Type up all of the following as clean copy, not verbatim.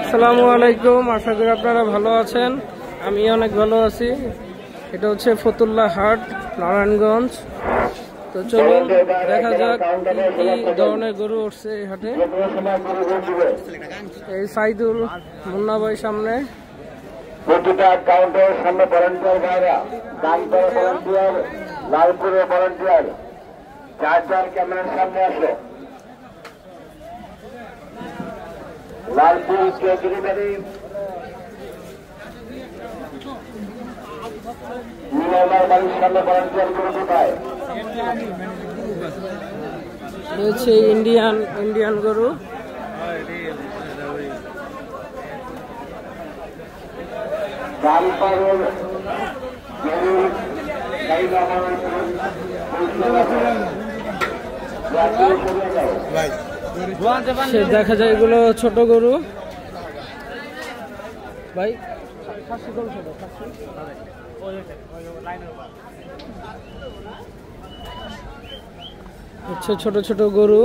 আসসালামু আলাইকুম, আশা করি আপনারা ভালো আছেন। আমি অনেক ভালো আছি। এটা হচ্ছে ফতুল্লা হাট, নারায়ণগঞ্জ। তো চলুন দেখা যাক কি ধরনের গরু উঠছে এই হাটে। এই সাইদুল মুন্না ভাই সামনে, প্রতিটা কাউন্টারের সামনে ভলান্টিয়ার ভাইরা, দামতলা ভলান্টিয়ার, লালপুরে ভলান্টিয়ার, চার ক্যামেরার সামনে আসে। লালপুর চৌধুরীবাড়ি মিনামার বাড়ির সামনে ভলান্টিয়ার করে কোথায় রয়েছে ইন্ডিয়ান গরু। দেখা যায় এগুলো ছোট গরু ভাই, হচ্ছে ছোট ছোট গরু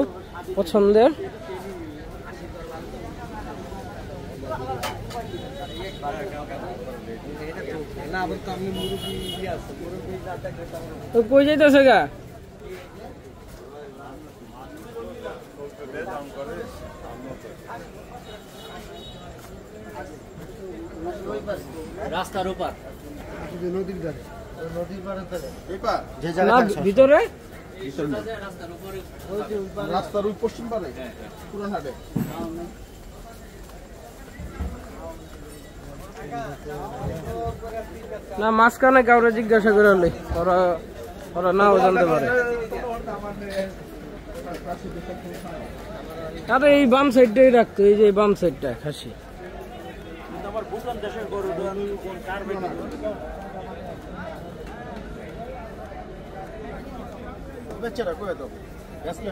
পছন্দের। কই যাইতেছে গা? রাস্তার ওপার, নদীর ধারে, নদীর ভিতরে রাস্তার ওই পশ্চিম পারে পুরান হাটে। না, মাঝখানে কাউরে জিজ্ঞাসা করে হলে ওরা নাও জানতে পারে। আরে এই বাম সাইডটাই রাখতো, এই যে বাম সাইডটা খাসি। বেচারা কয়ে দাও,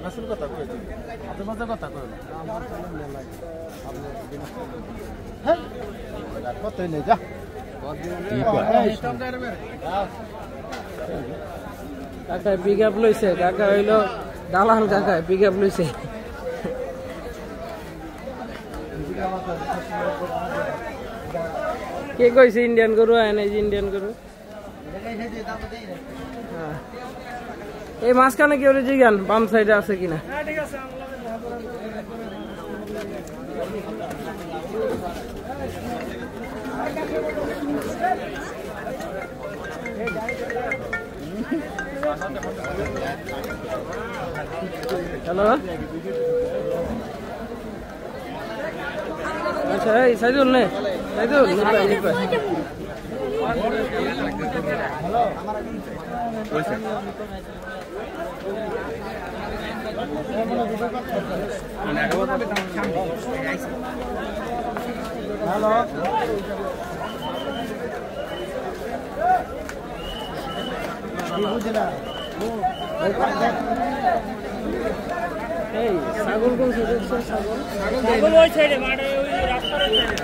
গাছের কথা কয়ে দিই, মাঝে মাঝে কথা কয়ে না। হ্যাঁ কতই নেই, যা কাকায় পিক আপ লইছে, কাকা হইলো দালাল, কাকায় পিক আপ লইছে। কে কইছে ইন্ডিয়ান গরু আয়, এই যে ইন্ডিয়ান গরু। এই মাঝখানে কি ওরে জিগান বাম সাইডে আছে কিনা। হ্যালো, আচ্ছা এই সাইদুল নে, সাইদুল হ্যালো, এই ছাগল কোন সাইডে? ছাগল ওই সাইডে, মাঠে ওই রাস্তার ওই সাইডে।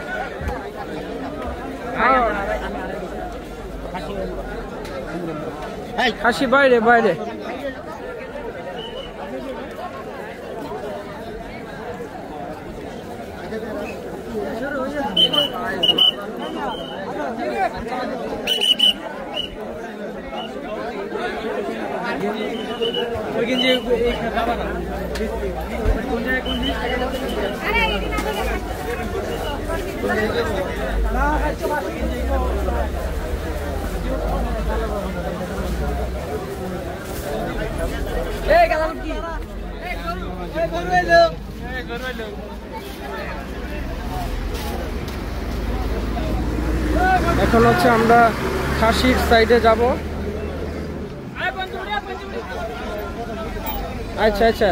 হ্যাঁ খাসি বাইরে বাইরে। এখন হচ্ছে আমরা খাসির সাইডে যাব। আচ্ছা আচ্ছা